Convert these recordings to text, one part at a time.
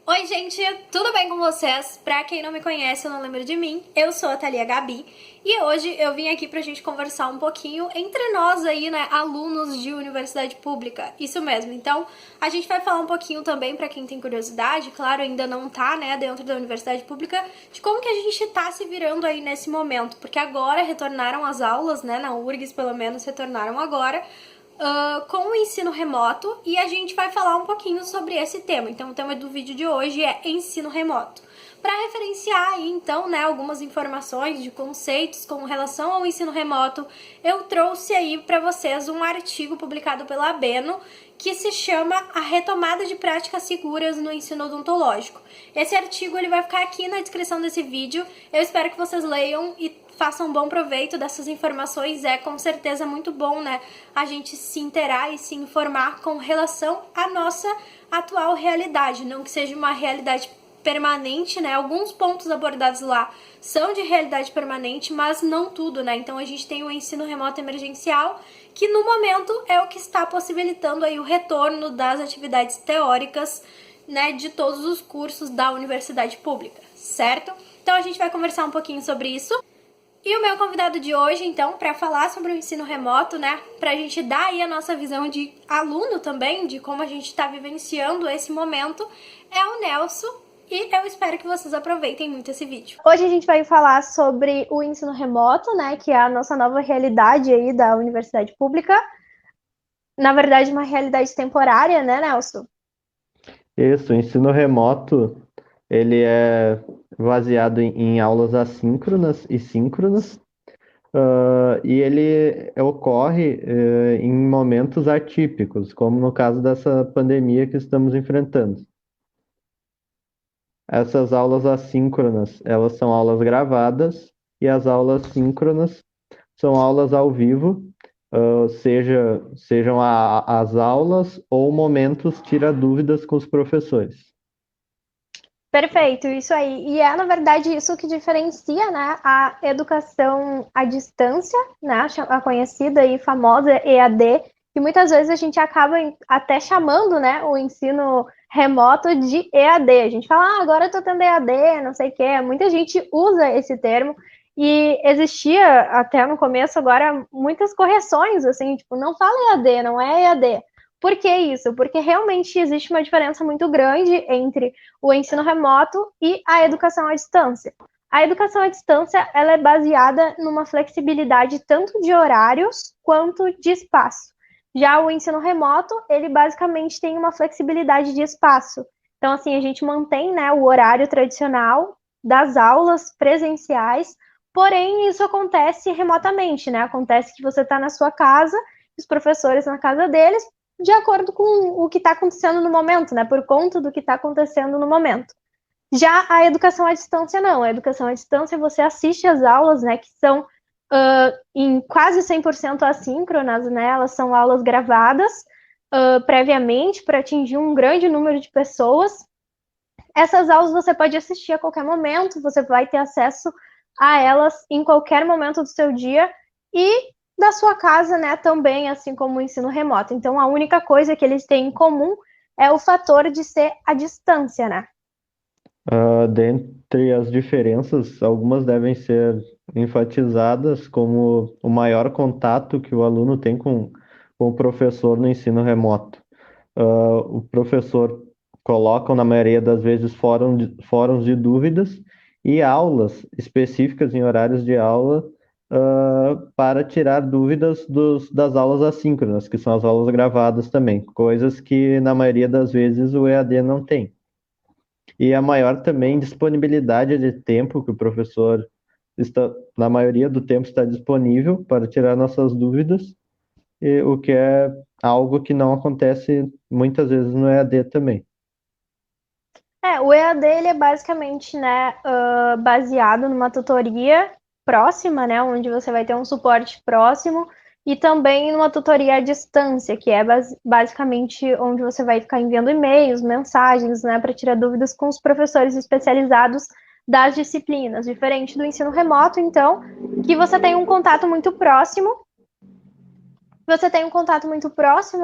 Oi, gente, tudo bem com vocês? Pra quem não me conhece ou não lembra de mim, eu sou a Thalia Gabi e hoje eu vim aqui pra gente conversar um pouquinho entre nós aí, né, alunos de universidade pública. Isso mesmo. Então, a gente vai falar um pouquinho também pra quem tem curiosidade, claro, ainda não tá, né, dentro da universidade pública, de como que a gente tá se virando aí nesse momento, porque agora retornaram as aulas, né, na URGS pelo menos retornaram agora com o ensino remoto e a gente vai falar um pouquinho sobre esse tema. Então, o tema do vídeo de hoje é ensino remoto. Para referenciar aí, então, né, algumas informações de conceitos com relação ao ensino remoto, eu trouxe aí para vocês um artigo publicado pela Abeno que se chama A Retomada de Práticas Seguras no Ensino Odontológico. Esse artigo ele vai ficar aqui na descrição desse vídeo. Eu espero que vocês leiam e façam um bom proveito dessas informações. É com certeza muito bom, né, a gente se inteirar e se informar com relação à nossa atual realidade, não que seja uma realidade permanente, né? Alguns pontos abordados lá são de realidade permanente, mas não tudo, né? Então a gente tem o ensino remoto emergencial, que no momento é o que está possibilitando aí o retorno das atividades teóricas, né, de todos os cursos da universidade pública, certo? Então a gente vai conversar um pouquinho sobre isso. E o meu convidado de hoje, então, para falar sobre o ensino remoto, né, para a gente dar aí a nossa visão de aluno também, de como a gente está vivenciando esse momento, é o Nelson, e eu espero que vocês aproveitem muito esse vídeo. Hoje a gente vai falar sobre o ensino remoto, né, que é a nossa nova realidade aí da universidade pública. Na verdade, uma realidade temporária, né, Nelson? Isso, o ensino remoto, ele é baseado em aulas assíncronas e síncronas, e ele ocorre, em momentos atípicos, como no caso dessa pandemia que estamos enfrentando. Essas aulas assíncronas, elas são aulas gravadas, e as aulas síncronas são aulas ao vivo, sejam as aulas ou momentos tira dúvidas com os professores. Perfeito, isso aí. E é, na verdade, isso que diferencia, né, a educação à distância, né, a conhecida e famosa EAD, que muitas vezes a gente acaba até chamando, né, o ensino remoto de EAD. A gente fala, agora eu tô tendo EAD, não sei o quê. Muita gente usa esse termo e existia até no começo agora muitas correções, assim, tipo, não fala EAD, não é EAD. Por que isso? Porque realmente existe uma diferença muito grande entre o ensino remoto e a educação à distância. A educação à distância ela é baseada numa flexibilidade tanto de horários quanto de espaço. Já o ensino remoto, ele basicamente tem uma flexibilidade de espaço. Então, assim, a gente mantém, né, o horário tradicional das aulas presenciais, porém isso acontece remotamente, né? Acontece que você está na sua casa, os professores na casa deles, de acordo com o que está acontecendo no momento, né? Por conta do que está acontecendo no momento. Já a educação à distância, não. A educação à distância, você assiste às aulas, né? Que são em quase 100% assíncronas, né? Elas são aulas gravadas previamente para atingir um grande número de pessoas. Essas aulas você pode assistir a qualquer momento, você vai ter acesso a elas em qualquer momento do seu dia e da sua casa, né, também, assim como o ensino remoto. Então, a única coisa que eles têm em comum é o fator de ser a distância, né? Dentre as diferenças, algumas devem ser enfatizadas, como o maior contato que o aluno tem com o professor no ensino remoto. O professor coloca, na maioria das vezes, fóruns de dúvidas e aulas específicas em horários de aula, para tirar dúvidas das aulas assíncronas, que são as aulas gravadas também, coisas que, na maioria das vezes, o EAD não tem. E a maior também disponibilidade de tempo que o professor está, na maioria do tempo, está disponível para tirar nossas dúvidas, o que é algo que não acontece muitas vezes no EAD também. O EAD ele é basicamente, né, baseado numa tutoria próxima, né, onde você vai ter um suporte próximo e também numa tutoria à distância, que é basicamente onde você vai ficar enviando e-mails, mensagens, né, para tirar dúvidas com os professores especializados das disciplinas, diferente do ensino remoto, então, que você tem um contato muito próximo,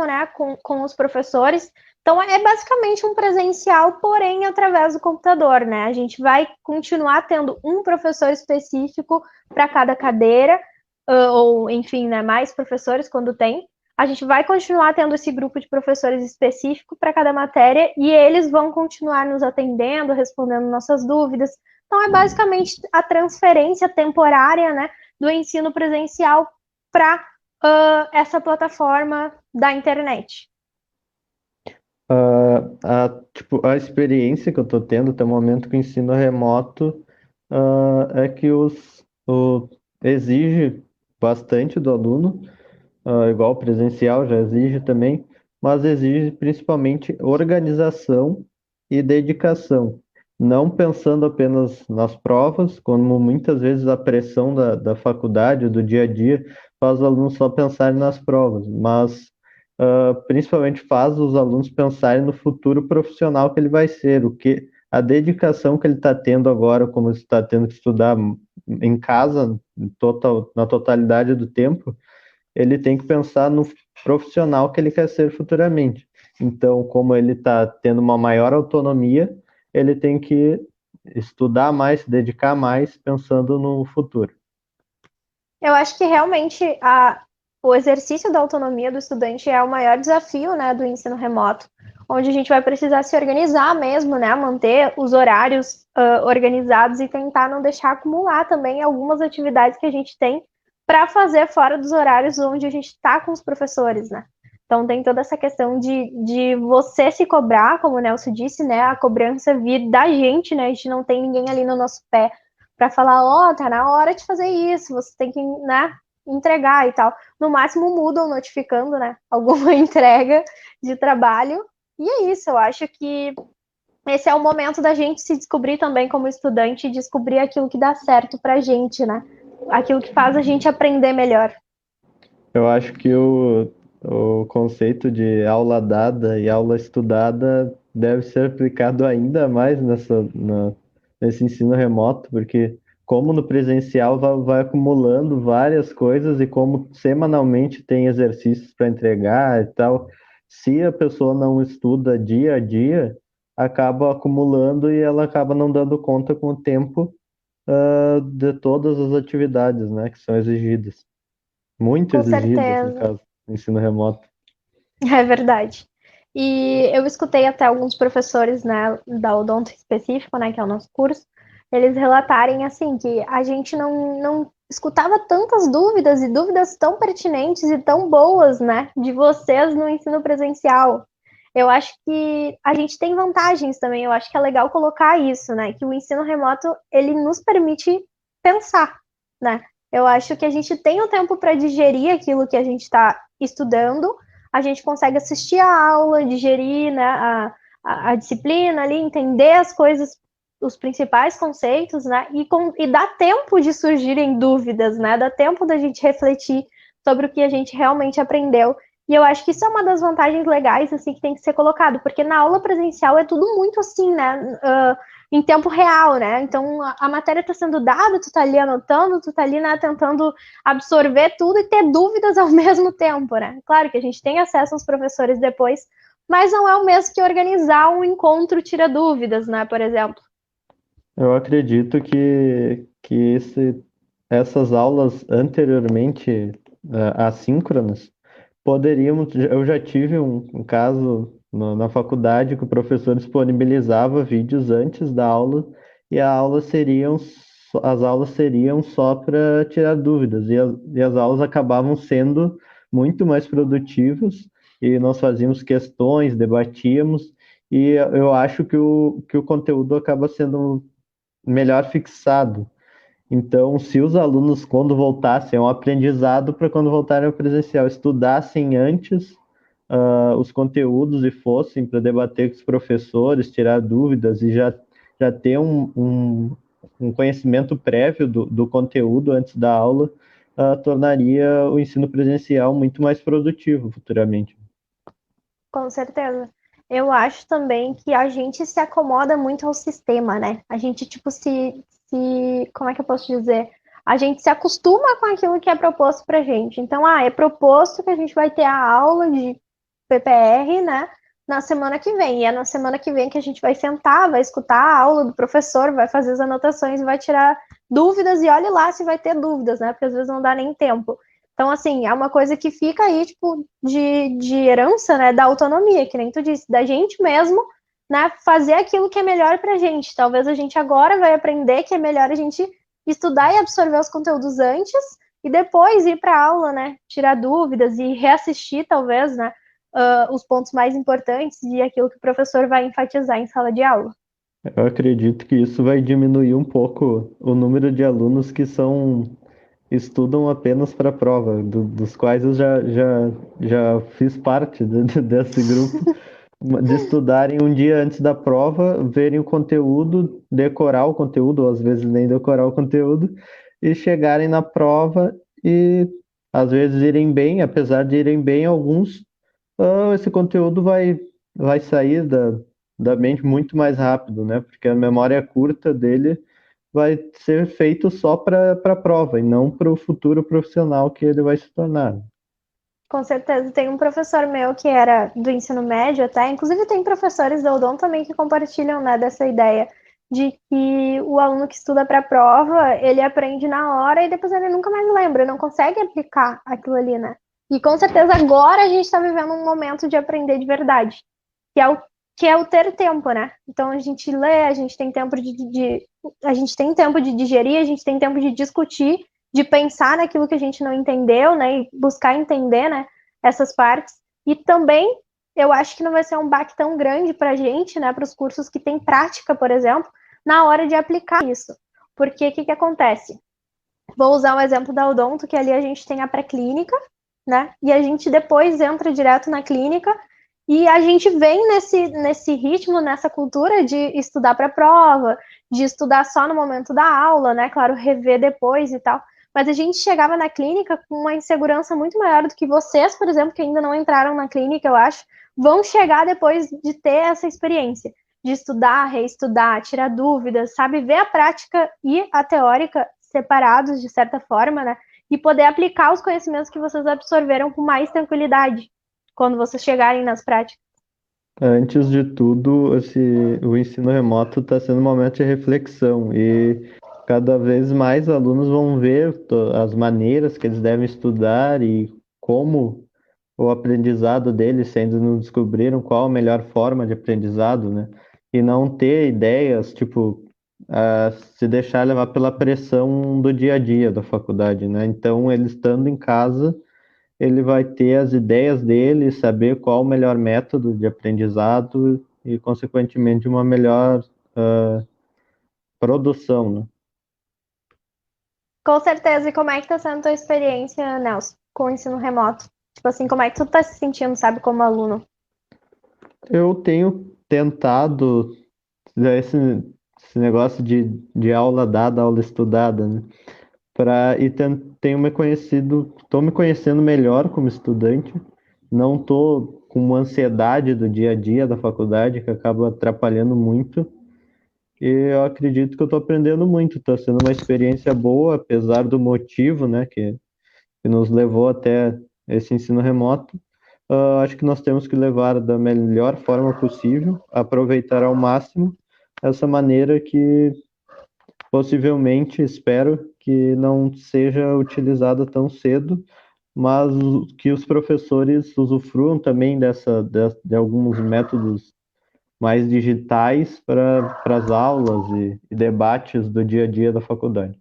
né, com os professores, Então, é basicamente um presencial, porém através do computador, né? A gente vai continuar tendo um professor específico para cada cadeira, ou, enfim, né, mais professores quando tem. A gente vai continuar tendo esse grupo de professores específico para cada matéria e eles vão continuar nos atendendo, respondendo nossas dúvidas. Então, é basicamente a transferência temporária, né, do ensino presencial para essa plataforma da internet. Tipo, a experiência que eu estou tendo até o momento com o ensino remoto, é que exige bastante do aluno, igual o presencial já exige também, mas exige principalmente organização e dedicação. Não pensando apenas nas provas, como muitas vezes a pressão da faculdade, do dia a dia, faz os alunos só pensarem nas provas, mas principalmente faz os alunos pensarem no futuro profissional que ele vai ser, a dedicação que ele está tendo agora, como ele está tendo que estudar em casa, na totalidade do tempo, ele tem que pensar no profissional que ele quer ser futuramente. Então, como ele está tendo uma maior autonomia, ele tem que estudar mais, se dedicar mais, pensando no futuro. Eu acho que realmente o exercício da autonomia do estudante é o maior desafio, né, do ensino remoto, onde a gente vai precisar se organizar mesmo, né, manter os horários organizados e tentar não deixar acumular também algumas atividades que a gente tem para fazer fora dos horários onde a gente está com os professores, né. Então tem toda essa questão de você se cobrar, como o Nelson disse, né, a cobrança vir da gente, né, a gente não tem ninguém ali no nosso pé para falar, tá na hora de fazer isso, você tem que, né, entregar e tal. No máximo mudam notificando, né, alguma entrega de trabalho. E é isso, eu acho que esse é o momento da gente se descobrir também como estudante, descobrir aquilo que dá certo pra gente, né? Aquilo que faz a gente aprender melhor. Eu acho que o conceito de aula dada e aula estudada deve ser aplicado ainda mais nesse ensino remoto, porque como no presencial vai acumulando várias coisas e como semanalmente tem exercícios para entregar e tal, se a pessoa não estuda dia a dia, acaba acumulando e ela acaba não dando conta com o tempo, de todas as atividades, né, que são exigidas. Muito Com exigidas, no certeza. caso, do ensino remoto. É verdade. E eu escutei até alguns professores, né, da Odonto específico, né, que é o nosso curso, eles relatarem, assim, que a gente não escutava tantas dúvidas e dúvidas tão pertinentes e tão boas, né, de vocês no ensino presencial. Eu acho que a gente tem vantagens também, eu acho que é legal colocar isso, né, que o ensino remoto, ele nos permite pensar, né. Eu acho que a gente tem o tempo para digerir aquilo que a gente está estudando, a gente consegue assistir a aula, digerir, né, a disciplina ali, entender as coisas, os principais conceitos, né, e dá tempo de surgirem dúvidas, né, dá tempo da gente refletir sobre o que a gente realmente aprendeu. E eu acho que isso é uma das vantagens legais, assim, que tem que ser colocado, porque na aula presencial é tudo muito assim, né, em tempo real, né, então a matéria está sendo dada, tu tá ali anotando, tu tá ali, né, tentando absorver tudo e ter dúvidas ao mesmo tempo, né? Claro que a gente tem acesso aos professores depois, mas não é o mesmo que organizar um encontro tira dúvidas, né, por exemplo. Eu acredito que essas aulas anteriormente, assíncronas, eu já tive um caso na faculdade que o professor disponibilizava vídeos antes da aula e as aulas seriam só para tirar dúvidas e as aulas acabavam sendo muito mais produtivas e nós fazíamos questões, debatíamos e eu acho que o conteúdo acaba sendo melhor fixado. Então, se os alunos, quando voltassem, é um aprendizado para quando voltarem ao presencial, estudassem antes os conteúdos e fossem para debater com os professores, tirar dúvidas e já ter um conhecimento prévio do conteúdo antes da aula, tornaria o ensino presencial muito mais produtivo futuramente. Com certeza. Eu acho também que a gente se acomoda muito ao sistema, né? A gente, tipo, como é que eu posso dizer? A gente se acostuma com aquilo que é proposto pra gente. Então, é proposto que a gente vai ter a aula de PPR, né? na semana que vem. E é na semana que vem que a gente vai sentar, vai escutar a aula do professor, vai fazer as anotações e vai tirar dúvidas, e olhe lá se vai ter dúvidas, né? Porque às vezes não dá nem tempo. Então, assim, é uma coisa que fica aí, tipo, de herança, né, da autonomia, que nem tu disse, da gente mesmo, né, fazer aquilo que é melhor pra gente. Talvez a gente agora vai aprender que é melhor a gente estudar e absorver os conteúdos antes, e depois ir para aula, né, tirar dúvidas e reassistir, talvez, né, os pontos mais importantes e aquilo que o professor vai enfatizar em sala de aula. Eu acredito que isso vai diminuir um pouco o número de alunos que estudam apenas para a prova, dos quais eu já fiz parte desse grupo, de estudarem um dia antes da prova, verem o conteúdo, decorar o conteúdo, ou às vezes nem decorar o conteúdo, e chegarem na prova e às vezes irem bem, apesar de irem bem, alguns, esse conteúdo vai sair da mente muito mais rápido, né? Porque a memória curta dele vai ser feito só para a prova e não para o futuro profissional que ele vai se tornar. Com certeza, tem um professor meu que era do ensino médio até, inclusive tem professores da Udon também que compartilham, né, dessa ideia de que o aluno que estuda para a prova, ele aprende na hora e depois ele nunca mais lembra, não consegue aplicar aquilo ali, né? E com certeza agora a gente está vivendo um momento de aprender de verdade, que é o ter tempo, né? Então a gente lê, a gente tem tempo a gente tem tempo de digerir, a gente tem tempo de discutir, de pensar naquilo que a gente não entendeu, né? E buscar entender, né? Essas partes. E também eu acho que não vai ser um baque tão grande para a gente, né? Para os cursos que tem prática, por exemplo, na hora de aplicar isso. Porque o que acontece? Vou usar o exemplo da Odonto, que ali a gente tem a pré-clínica, né? E a gente depois entra direto na clínica e a gente vem nesse ritmo, nessa cultura de estudar para a prova, de estudar só no momento da aula, né? Claro, rever depois e tal. Mas a gente chegava na clínica com uma insegurança muito maior do que vocês, por exemplo, que ainda não entraram na clínica, eu acho, vão chegar depois de ter essa experiência, de estudar, reestudar, tirar dúvidas, sabe? Ver a prática e a teórica separados, de certa forma, né? E poder aplicar os conhecimentos que vocês absorveram com mais tranquilidade quando vocês chegarem nas práticas. Antes de tudo, o ensino remoto está sendo um momento de reflexão e cada vez mais alunos vão ver as maneiras que eles devem estudar e como o aprendizado deles, se ainda não descobriram qual a melhor forma de aprendizado, né? E não ter ideias, tipo, se deixar levar pela pressão do dia a dia da faculdade, né? Então, ele estando em casa, ele vai ter as ideias dele, saber qual o melhor método de aprendizado e, consequentemente, uma melhor produção, né? Com certeza. E como é que tá sendo a tua experiência, Nelson, com o ensino remoto? Tipo assim, como é que tu tá se sentindo, sabe, como aluno? Eu tenho tentado esse negócio de aula dada, aula estudada, né? Tenho me conhecido, estou me conhecendo melhor como estudante, não estou com uma ansiedade do dia a dia da faculdade que acaba atrapalhando muito, e eu acredito que eu estou aprendendo muito, está sendo uma experiência boa, apesar do motivo, né, que nos levou até esse ensino remoto. Acho que nós temos que levar da melhor forma possível, aproveitar ao máximo essa maneira que possivelmente espero que não seja utilizada tão cedo, mas que os professores usufruam também de alguns métodos mais digitais para as aulas e debates do dia a dia da faculdade.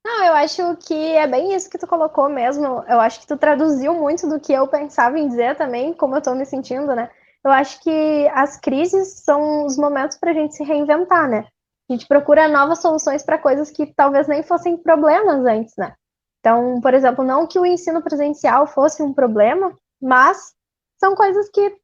Não, eu acho que é bem isso que tu colocou mesmo. Eu acho que tu traduziu muito do que eu pensava em dizer também, como eu tô me sentindo, né? Eu acho que as crises são os momentos pra gente se reinventar, né? A gente procura novas soluções para coisas que talvez nem fossem problemas antes, né? Então, por exemplo, não que o ensino presencial fosse um problema, mas são coisas que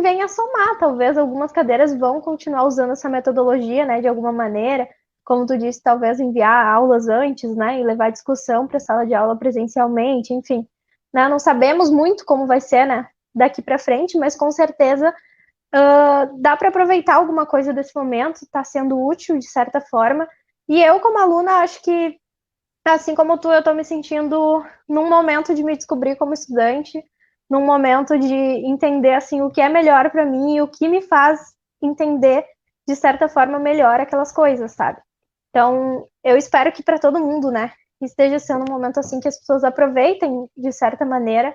vêm a somar. Talvez algumas cadeiras vão continuar usando essa metodologia, né, de alguma maneira, como tu disse, talvez enviar aulas antes, né, e levar discussão para a sala de aula presencialmente, enfim. Né, não sabemos muito como vai ser, né, daqui para frente, mas com certeza dá para aproveitar alguma coisa desse momento, está sendo útil de certa forma. E eu, como aluna, acho que, assim como tu, eu estou me sentindo num momento de me descobrir como estudante, num momento de entender assim o que é melhor para mim e o que me faz entender de certa forma melhor aquelas coisas, sabe? Então, eu espero que para todo mundo, né, esteja sendo um momento assim que as pessoas aproveitem de certa maneira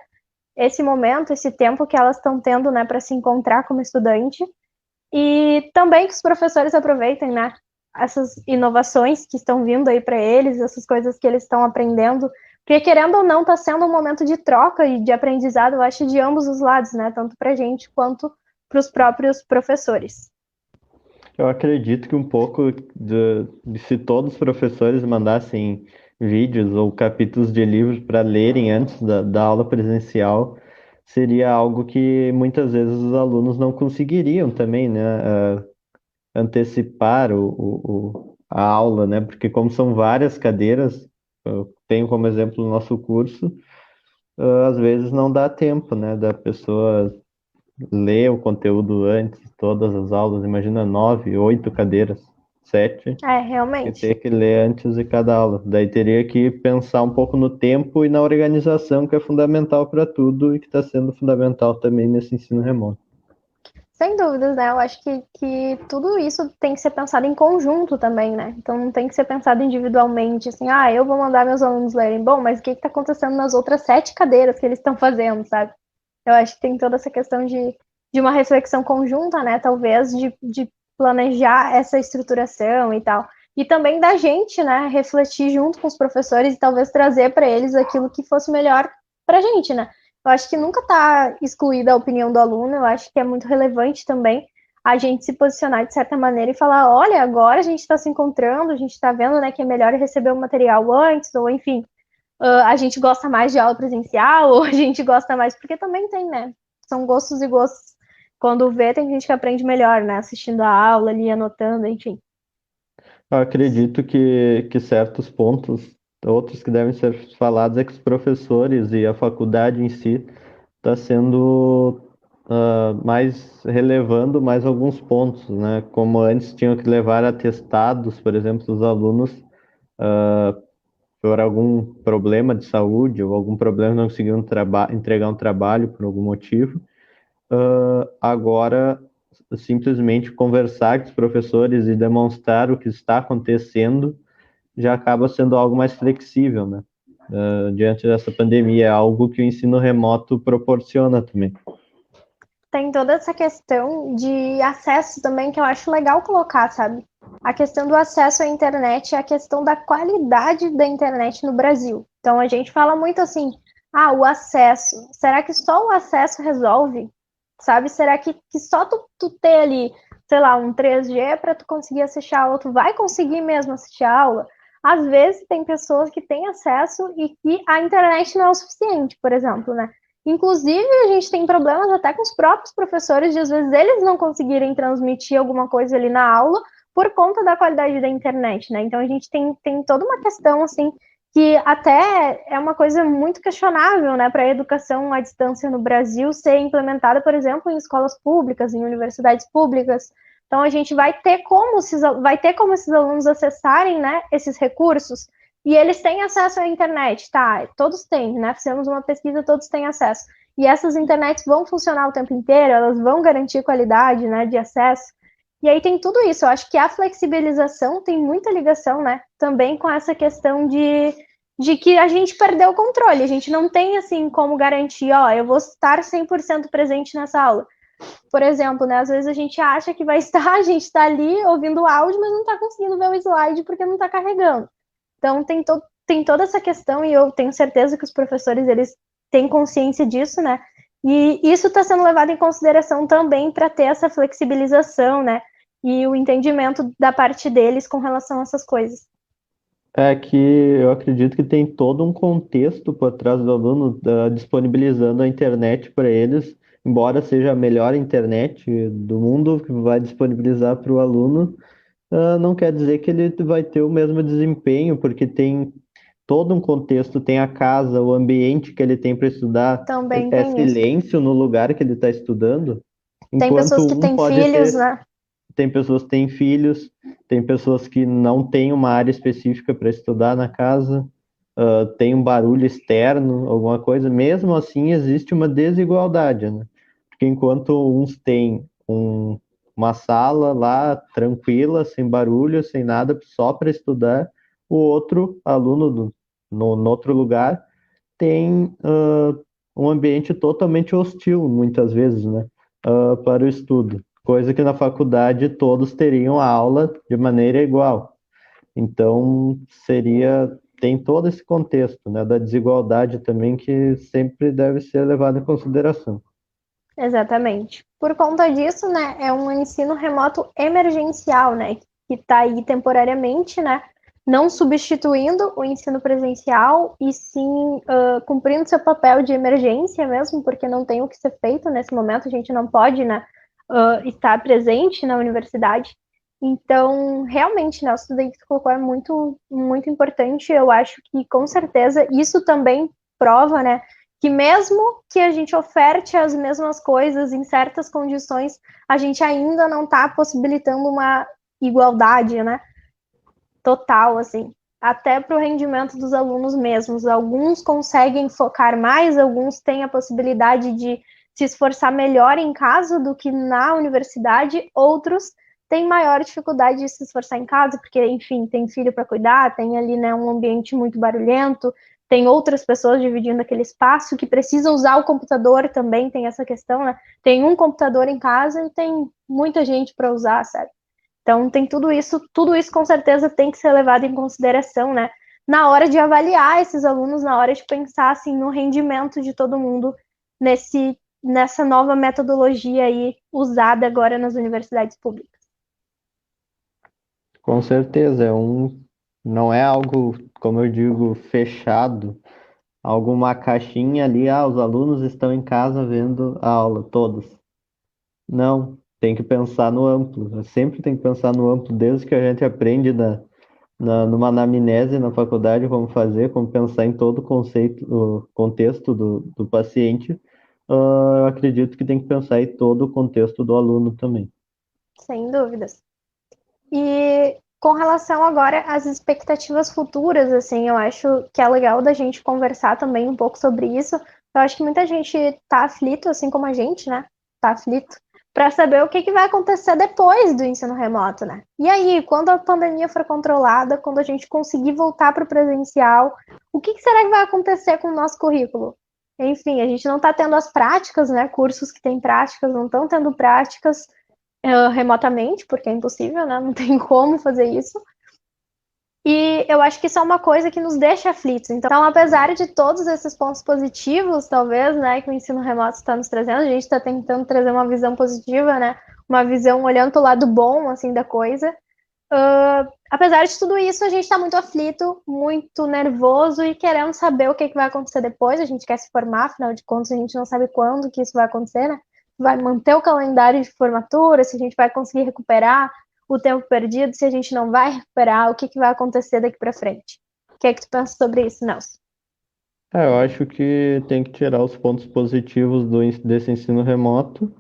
esse momento, esse tempo que elas estão tendo, né, para se encontrar como estudante, e também que os professores aproveitem, né, essas inovações que estão vindo aí para eles, essas coisas que eles estão aprendendo, porque querendo ou não, está sendo um momento de troca e de aprendizado, eu acho, de ambos os lados, né, tanto para a gente quanto para os próprios professores. Eu acredito que um pouco de se todos os professores mandassem vídeos ou capítulos de livros para lerem antes da aula presencial, seria algo que muitas vezes os alunos não conseguiriam também, né? Antecipar a aula, né? Porque como são várias cadeiras, eu tenho como exemplo o nosso curso, às vezes não dá tempo, né, da pessoa ler o conteúdo antes, todas as aulas, imagina 9, 8 cadeiras, 7, e Realmente. ter que ler antes de cada aula. Daí teria que pensar um pouco no tempo e na organização, que é fundamental para tudo e que está sendo fundamental também nesse ensino remoto. Sem dúvidas, né? Eu acho que tudo isso tem que ser pensado em conjunto também, né? Então não tem que ser pensado individualmente, assim, eu vou mandar meus alunos lerem. Bom, mas o que está acontecendo nas outras 7 cadeiras que eles estão fazendo, sabe? Eu acho que tem toda essa questão de uma reflexão conjunta, né? Talvez de planejar essa estruturação e tal. E também da gente, né? Refletir junto com os professores e talvez trazer para eles aquilo que fosse melhor para a gente, né? Eu acho que nunca está excluída a opinião do aluno, eu acho que é muito relevante também a gente se posicionar de certa maneira e falar, olha, agora a gente está se encontrando, a gente está vendo, né, que é melhor receber o material antes, ou enfim, a gente gosta mais de aula presencial, ou a gente gosta mais, porque também tem, né, são gostos e gostos. Quando vê, tem gente que aprende melhor, né, assistindo a aula ali, anotando, enfim. Eu acredito que certos pontos, outros que devem ser falados, é que os professores e a faculdade em si está sendo mais relevando mais alguns pontos, né? Como antes tinham que levar atestados, por exemplo, os alunos por algum problema de saúde ou algum problema não conseguiam entregar um trabalho por algum motivo. Agora, simplesmente conversar com os professores e demonstrar o que está acontecendo já acaba sendo algo mais flexível, né? Diante dessa pandemia, é algo que o ensino remoto proporciona também. Tem toda essa questão de acesso também que eu acho legal colocar, sabe? A questão do acesso à internet e a questão da qualidade da internet no Brasil. Então a gente fala muito assim, o acesso. Será que só o acesso resolve? Sabe? Será que só tu ter ali, sei lá, um 3G para tu conseguir assistir a aula, tu vai conseguir mesmo assistir a aula? Às vezes tem pessoas que têm acesso e que a internet não é o suficiente, por exemplo, né? Inclusive, a gente tem problemas até com os próprios professores, de às vezes eles não conseguirem transmitir alguma coisa ali na aula por conta da qualidade da internet, né? Então a gente tem toda uma questão, assim, que até é uma coisa muito questionável, né, para a educação à distância no Brasil ser implementada, por exemplo, em escolas públicas, em universidades públicas. Então a gente vai ter como esses alunos acessarem, né, esses recursos, e eles têm acesso à internet, tá? Todos têm, né? Fizemos uma pesquisa, todos têm acesso. E essas internets vão funcionar o tempo inteiro, elas vão garantir qualidade, né, de acesso. E aí tem tudo isso. Eu acho que a flexibilização tem muita ligação, né, também com essa questão de que a gente perdeu o controle. A gente não tem, assim, como garantir, eu vou estar 100% presente nessa aula. Por exemplo, né, às vezes a gente acha que vai estar, a gente está ali ouvindo o áudio, mas não está conseguindo ver o slide porque não está carregando. Então tem toda essa questão e eu tenho certeza que os professores eles têm consciência disso, né? E isso está sendo levado em consideração também para ter essa flexibilização, né? E o entendimento da parte deles com relação a essas coisas. É que eu acredito que tem todo um contexto por trás do aluno disponibilizando a internet para eles, embora seja a melhor internet do mundo que vai disponibilizar para o aluno, não quer dizer que ele vai ter o mesmo desempenho, porque tem todo um contexto, tem a casa, o ambiente que ele tem para estudar, Também é tem isso. silêncio no lugar que ele está estudando, Tem pessoas enquanto que um têm pode filhos, ter, né? tem pessoas que têm filhos, tem pessoas que não têm uma área específica para estudar na casa. tem um barulho externo, alguma coisa, mesmo assim existe uma desigualdade, né? Porque enquanto uns têm uma sala lá tranquila, sem barulho, sem nada, só para estudar, o outro aluno no outro lugar tem um ambiente totalmente hostil, muitas vezes, né, para o estudo. Coisa que na faculdade todos teriam aula de maneira igual. Então, tem todo esse contexto, né, da desigualdade também que sempre deve ser levado em consideração. Exatamente. Por conta disso, né, é um ensino remoto emergencial, né, que está aí temporariamente, né, não substituindo o ensino presencial e sim cumprindo seu papel de emergência mesmo, porque não tem o que ser feito nesse momento, a gente não pode, né, estar presente na universidade. Então, realmente, né, o que você colocou é muito, muito importante. Eu acho que, com certeza, isso também prova, né, que mesmo que a gente oferte as mesmas coisas em certas condições, a gente ainda não está possibilitando uma igualdade, né, total, assim, até para o rendimento dos alunos mesmos. Alguns conseguem focar mais, alguns têm a possibilidade de se esforçar melhor em casa do que na universidade, outros têm maior dificuldade de se esforçar em casa, porque, enfim, tem filho para cuidar, tem ali, né, um ambiente muito barulhento, tem outras pessoas dividindo aquele espaço que precisam usar o computador também, tem essa questão, né? Tem um computador em casa e tem muita gente para usar, sabe? Então tem tudo isso com certeza tem que ser levado em consideração, né? Na hora de avaliar esses alunos, na hora de pensar assim no rendimento de todo mundo nessa nova metodologia aí usada agora nas universidades públicas. Com certeza, não é algo, como eu digo, fechado, alguma caixinha ali, os alunos estão em casa vendo a aula, todos. Não, tem que pensar no amplo, sempre tem que pensar no amplo, desde que a gente aprende numa anamnese na faculdade, como fazer, como pensar em todo o conceito, o contexto do paciente, eu acredito que tem que pensar em todo o contexto do aluno também. Sem dúvidas. E com relação agora às expectativas futuras, assim, eu acho que é legal da gente conversar também um pouco sobre isso. Eu acho que muita gente tá aflito, assim como a gente, né? Tá aflito, para saber o que vai acontecer depois do ensino remoto, né? E aí, quando a pandemia for controlada, quando a gente conseguir voltar para o presencial, o que será que vai acontecer com o nosso currículo? Enfim, a gente não está tendo as práticas, né? Cursos que têm práticas não estão tendo práticas remotamente, porque é impossível, né? Não tem como fazer isso. E eu acho que isso é uma coisa que nos deixa aflitos. Então, apesar de todos esses pontos positivos, talvez, né, que o ensino remoto está nos trazendo, a gente está tentando trazer uma visão positiva, né? Uma visão olhando para o lado bom, assim, da coisa. Apesar de tudo isso, a gente está muito aflito, muito nervoso e querendo saber o que vai acontecer depois. A gente quer se formar, afinal de contas, a gente não sabe quando que isso vai acontecer, né? Vai manter o calendário de formatura, se a gente vai conseguir recuperar o tempo perdido, se a gente não vai recuperar, o que vai acontecer daqui para frente. O que é que tu pensa sobre isso, Nelson? Eu acho que tem que tirar os pontos positivos desse ensino remoto,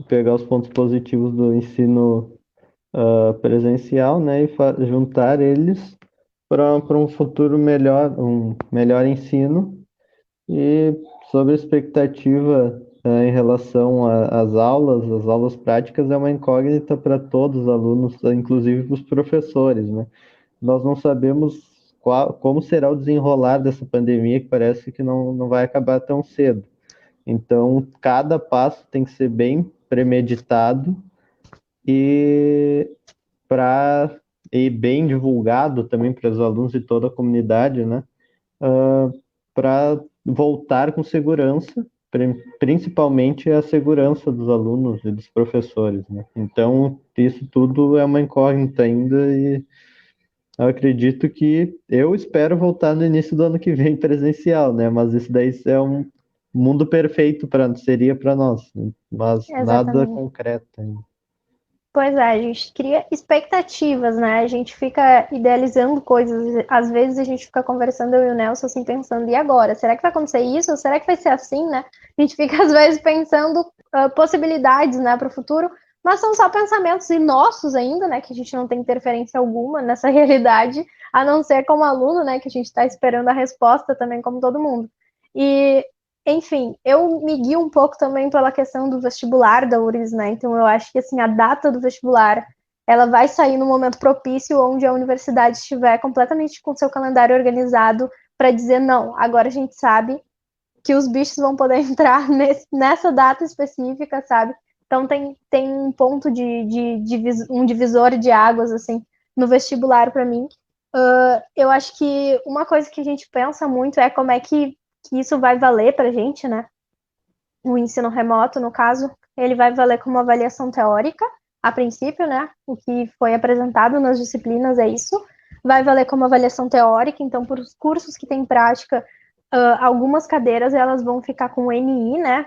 pegar os pontos positivos do ensino presencial, né, e juntar eles para um futuro melhor, um melhor ensino. E sobre a expectativa em relação as aulas práticas é uma incógnita para todos os alunos, inclusive para os professores, né? Nós não sabemos como será o desenrolar dessa pandemia, que parece que não vai acabar tão cedo. Então, cada passo tem que ser bem premeditado e bem divulgado também para os alunos e toda a comunidade, né? Para voltar com segurança, principalmente a segurança dos alunos e dos professores, né? Então, isso tudo é uma incógnita ainda e eu acredito que eu espero voltar no início do ano que vem presencial, né? Mas isso daí é um mundo perfeito seria para nós, né? Mas nada Exatamente. concreto ainda. Pois é, a gente cria expectativas, né? A gente fica idealizando coisas. Às vezes a gente fica conversando, eu e o Nelson, assim, pensando, e agora? Será que vai acontecer isso? Será que vai ser assim, né? A gente fica, às vezes, pensando possibilidades, né, para o futuro, mas são só pensamentos e nossos ainda, né, que a gente não tem interferência alguma nessa realidade, a não ser como aluno, né, que a gente está esperando a resposta também, como todo mundo. E, enfim, eu me guio um pouco também pela questão do vestibular da URGS, né, então eu acho que, assim, a data do vestibular, ela vai sair no momento propício, onde a universidade estiver completamente com seu calendário organizado para dizer, não, agora a gente sabe que os bichos vão poder entrar nessa data específica, sabe? Então tem um ponto um divisor de águas, assim, no vestibular para mim. Eu acho que uma coisa que a gente pensa muito é como é que isso vai valer pra gente, né? O ensino remoto, no caso, ele vai valer como avaliação teórica, a princípio, né? O que foi apresentado nas disciplinas é isso. Vai valer como avaliação teórica, então, para os cursos que têm prática, algumas cadeiras elas vão ficar com NI, né?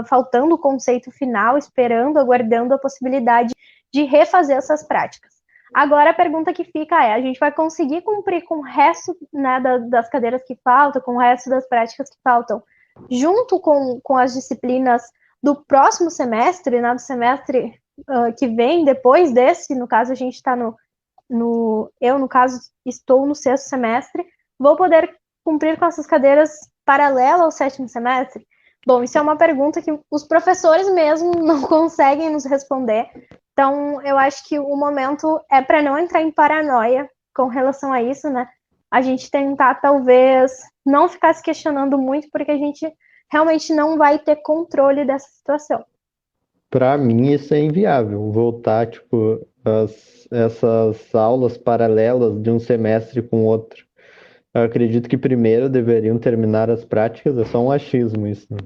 Faltando o conceito final, esperando, aguardando a possibilidade de refazer essas práticas. Agora a pergunta que fica é: a gente vai conseguir cumprir com o resto, né, das cadeiras que faltam, com o resto das práticas que faltam, junto com as disciplinas do próximo semestre, né, do semestre que vem depois desse? No caso, a gente está eu, no caso, estou no sexto semestre, vou poder cumprir com essas cadeiras paralelas ao sétimo semestre? Bom, isso é uma pergunta que os professores mesmo não conseguem nos responder. Então, eu acho que o momento é para não entrar em paranoia com relação a isso, né? A gente tentar, talvez, não ficar se questionando muito, porque a gente realmente não vai ter controle dessa situação. Para mim, isso é inviável, voltar, tipo, essas aulas paralelas de um semestre com outro. Eu acredito que primeiro deveriam terminar as práticas, é só um achismo isso, né?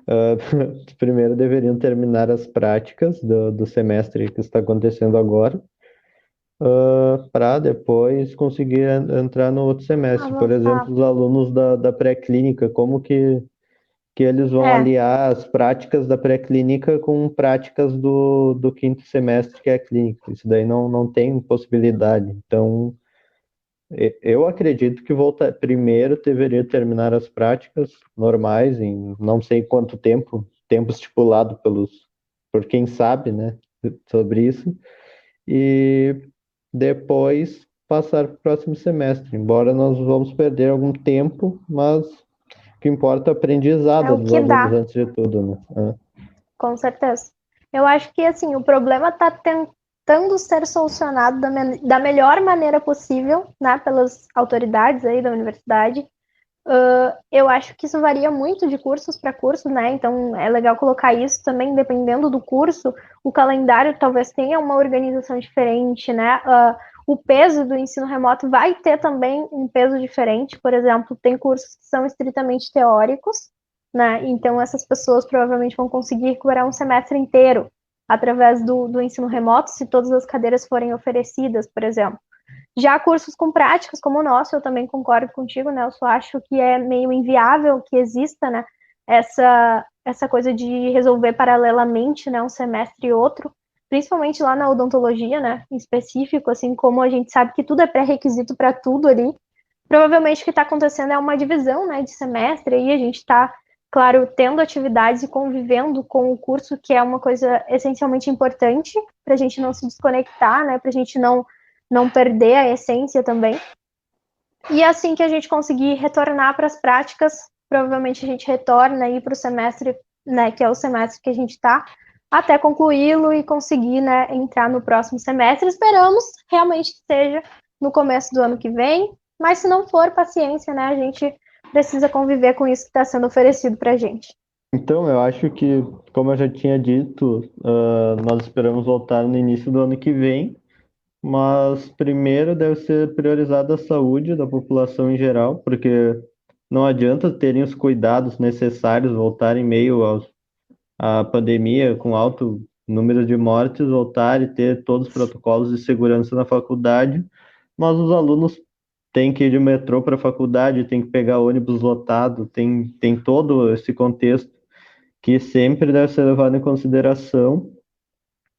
Ah, primeiro deveriam terminar as práticas do semestre que está acontecendo agora, para depois conseguir entrar no outro semestre. Por Avançar. exemplo, os alunos da pré-clínica, como que eles vão É, aliar as práticas da pré-clínica com práticas do quinto semestre, que é a clínica. Isso daí não tem possibilidade. Então, eu acredito que primeiro deveria terminar as práticas normais em não sei quanto tempo estipulado por quem sabe, né, sobre isso, e depois passar para o próximo semestre. Embora nós vamos perder algum tempo, mas o que importa é o é aprendizado o dos que alunos dá. antes de tudo, né? Com certeza. Eu acho que assim, o problema está tentando ser solucionado da melhor maneira possível, né, pelas autoridades aí da universidade. Eu acho que isso varia muito de cursos para cursos, né? Então é legal colocar isso também, dependendo do curso, o calendário talvez tenha uma organização diferente, né? O peso do ensino remoto vai ter também um peso diferente. Por exemplo, tem cursos que são estritamente teóricos, né? Então essas pessoas provavelmente vão conseguir curar um semestre inteiro através do ensino remoto, se todas as cadeiras forem oferecidas, por exemplo. Já cursos com práticas como o nosso, eu também concordo contigo, né? Eu só acho que é meio inviável que exista, né, essa coisa de resolver paralelamente, né, um semestre e outro, principalmente lá na odontologia, né, em específico, assim, como a gente sabe que tudo é pré-requisito para tudo ali. Provavelmente o que está acontecendo é uma divisão, né, de semestre, e a gente está, claro, tendo atividades e convivendo com o curso, que é uma coisa essencialmente importante para a gente não se desconectar, né, para a gente não perder a essência também. E assim que a gente conseguir retornar para as práticas, provavelmente a gente retorna aí para o semestre, né, que é o semestre que a gente está, até concluí-lo e conseguir, né, entrar no próximo semestre. Esperamos realmente que seja no começo do ano que vem, mas se não for, paciência, né, a gente precisa conviver com isso que está sendo oferecido para a gente. Então, eu acho que, como eu já tinha dito, nós esperamos voltar no início do ano que vem, mas primeiro deve ser priorizada a saúde da população em geral, porque não adianta terem os cuidados necessários, voltar em meio à pandemia com alto número de mortes, voltar e ter todos os protocolos de segurança na faculdade, mas os alunos têm que ir de metrô para a faculdade, têm que pegar ônibus lotado, tem todo esse contexto que sempre deve ser levado em consideração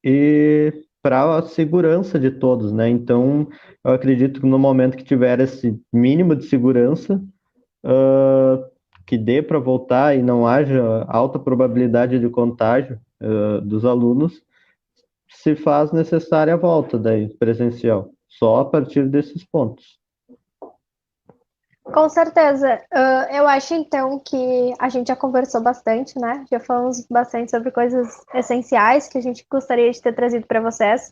e para a segurança de todos, né? Então, eu acredito que no momento que tiver esse mínimo de segurança, que dê para voltar e não haja alta probabilidade de contágio, dos alunos, se faz necessária a volta daí, presencial, só a partir desses pontos. Com certeza. Eu acho, então, que a gente já conversou bastante, né? Já falamos bastante sobre coisas essenciais que a gente gostaria de ter trazido para vocês.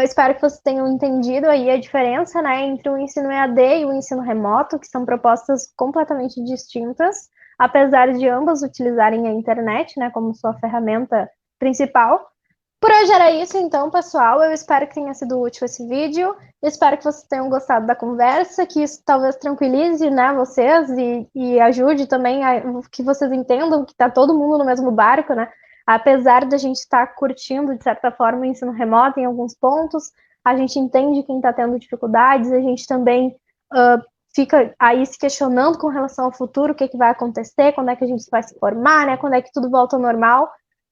Espero que vocês tenham entendido aí a diferença, né, entre o ensino EAD e o ensino remoto, que são propostas completamente distintas, apesar de ambas utilizarem a internet, né, como sua ferramenta principal. Por hoje era isso, então, pessoal. Eu espero que tenha sido útil esse vídeo. Espero que vocês tenham gostado da conversa, que isso talvez tranquilize, né, vocês e ajude também que vocês entendam que está todo mundo no mesmo barco, né? Apesar da gente estar curtindo, de certa forma, o ensino remoto em alguns pontos, a gente entende quem está tendo dificuldades, a gente também fica aí se questionando com relação ao futuro, o que vai acontecer, quando é que a gente vai se formar, né? Quando é que tudo volta ao normal.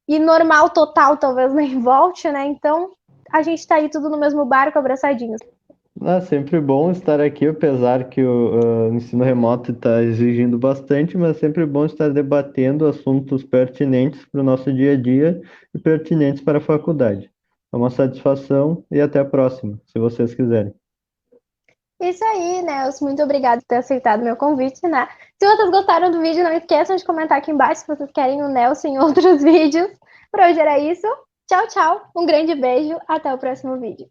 E normal total talvez nem volte, né? Então a gente tá aí tudo no mesmo barco, abraçadinhos. É sempre bom estar aqui, apesar que o ensino remoto está exigindo bastante, mas é sempre bom estar debatendo assuntos pertinentes para o nosso dia a dia e pertinentes para a faculdade. É uma satisfação e até a próxima, se vocês quiserem. Isso aí, Nelson. Muito obrigada por ter aceitado meu convite, né? Se vocês gostaram do vídeo, não esqueçam de comentar aqui embaixo se vocês querem o Nelson em outros vídeos. Por hoje era isso. Tchau, tchau. Um grande beijo. Até o próximo vídeo.